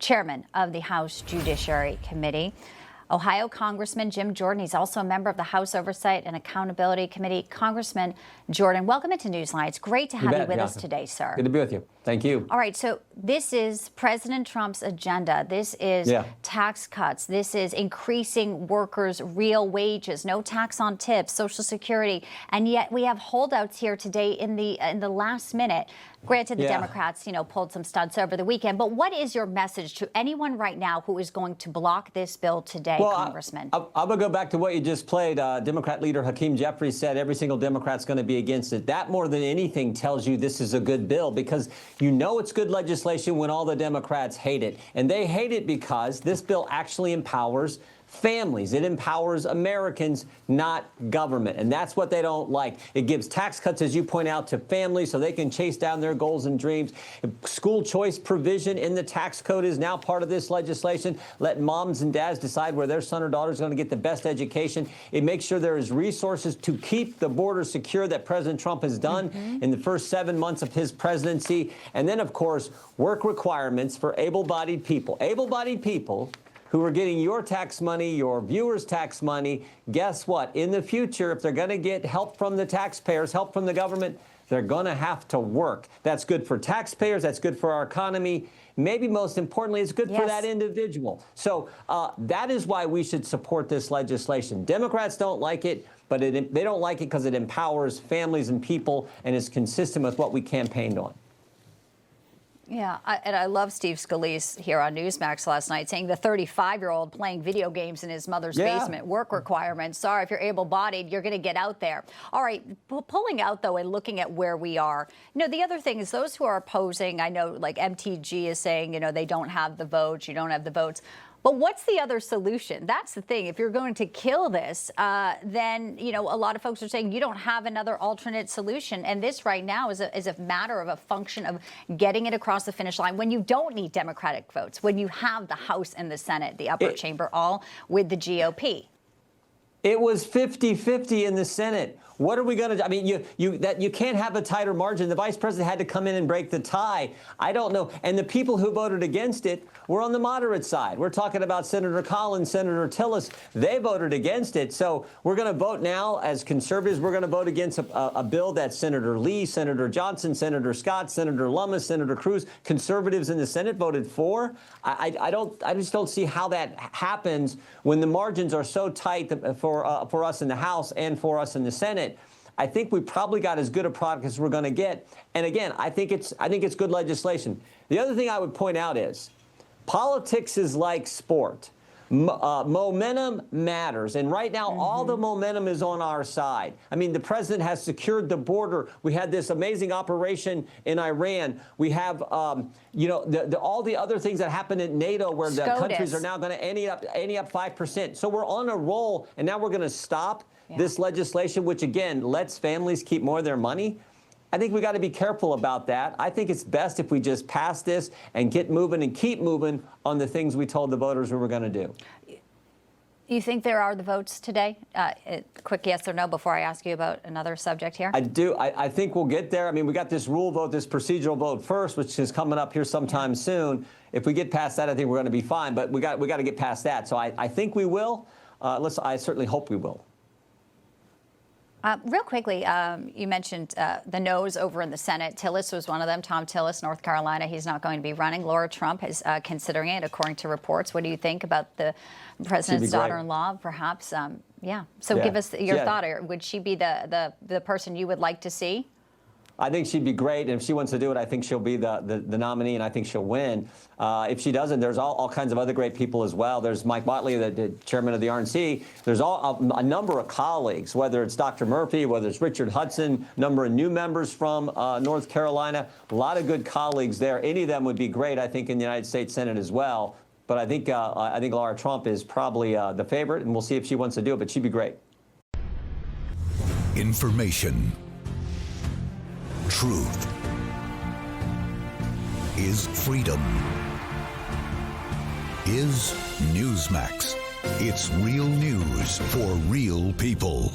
chairman of the House Judiciary Committee. Ohio Congressman Jim Jordan, he's also a member of the House Oversight and Accountability Committee. Congressman Jordan, welcome into Newsline. It's great to have you with us today, sir. Good to be with you. Thank you. All right, so this is President Trump's agenda. This is tax cuts. This is increasing workers' real wages, no tax on tips, Social Security, and yet we have holdouts here today in the last minute. Granted, the Democrats, pulled some stunts over the weekend, but what is your message to anyone right now who is going to block this bill today, Congressman? I'm going to go back to what you just played. Democrat leader Hakeem Jeffries said every single Democrat's going to be against it. That more than anything tells you this is a good bill, because you know it's good legislation when all the Democrats hate it. And they hate it because this bill actually empowers families. It empowers Americans, not government. And that's what they don't like. It gives tax cuts, as you point out, to families so they can chase down their goals and dreams. School choice provision in the tax code is now part of this legislation. Let moms and dads decide where their son or daughter is going to get the best education. It makes sure there is resources to keep the border secure that President Trump has done in the first 7 months of his presidency. And then, of course, work requirements for able-bodied people. Able-bodied people who are getting your tax money, your viewers' tax money. Guess what? In the future, if they're going to get help from the taxpayers, help from the government, they're going to have to work. That's good for taxpayers. That's good for our economy. Maybe most importantly, it's good for that individual. So that is why we should support this legislation. Democrats don't like it, but they don't like it because it empowers families and people and is consistent with what we campaigned on. Yeah, and I love Steve Scalise here on Newsmax last night saying the 35-year-old playing video games in his mother's basement, work requirements. Sorry, if you're able-bodied, you're going to get out there. All right, pulling out, though, and looking at where we are. The other thing is those who are opposing, I know, like MTG is saying, they don't have the votes, you don't have the votes. But what's the other solution? That's the thing. If you're going to kill this, then, a lot of folks are saying you don't have another alternate solution. And this right now is a matter of a function of getting it across the finish line when you don't need Democratic votes, when you have the House and the Senate, the upper chamber, all with the GOP. It was 50-50 in the Senate. What are we going to do? I mean, you can't have a tighter margin. The vice president had to come in and break the tie. I don't know. And the people who voted against it were on the moderate side. We're talking about Senator Collins, Senator Tillis. They voted against it. So we're going to vote now as conservatives. We're going to vote against a bill that Senator Lee, Senator Johnson, Senator Scott, Senator Lummis, Senator Cruz, conservatives in the Senate voted for. I just don't see how that happens when the margins are so tight for us in the House and for us in the Senate. I think we probably got as good a product as we're going to get. And again, I think it's good legislation. The other thing I would point out is politics is like sport. Momentum matters. And right now, all the momentum is on our side. I mean, the president has secured the border. We had this amazing operation in Iran. We have, all the other things that happened at NATO where the countries are now going to ante up 5%. So we're on a roll, and now we're going to stop this legislation, which, again, lets families keep more of their money. I think we got to be careful about that. I think it's best if we just pass this and get moving and keep moving on the things we told the voters we were going to do. You think there are the votes today? Quick yes or no before I ask you about another subject here. I do. I think we'll get there. I mean, we got this rule vote, this procedural vote first, which is coming up here sometime soon. If we get past that, I think we're going to be fine. But we got to get past that. So I think we will. I certainly hope we will. Real quickly, you mentioned the no's over in the Senate. Tillis was one of them. Tom Tillis, North Carolina, he's not going to be running. Lara Trump is considering it, according to reports. What do you think about the president's daughter-in-law, perhaps? So give us your thought. Would she be the person you would like to see? I think she'd be great. And if she wants to do it, I think she'll be the nominee, and I think she'll win. If she doesn't, there's all kinds of other great people as well. There's Mike Motley, the chairman of the RNC. There's a number of colleagues, whether it's Dr. Murphy, whether it's Richard Hudson, number of new members from North Carolina. A lot of good colleagues there. Any of them would be great, I think, in the United States Senate as well. But I think Lara Trump is probably the favorite, and we'll see if she wants to do it, but she'd be great. Information. Truth is freedom. Is Newsmax. It's real news for real people.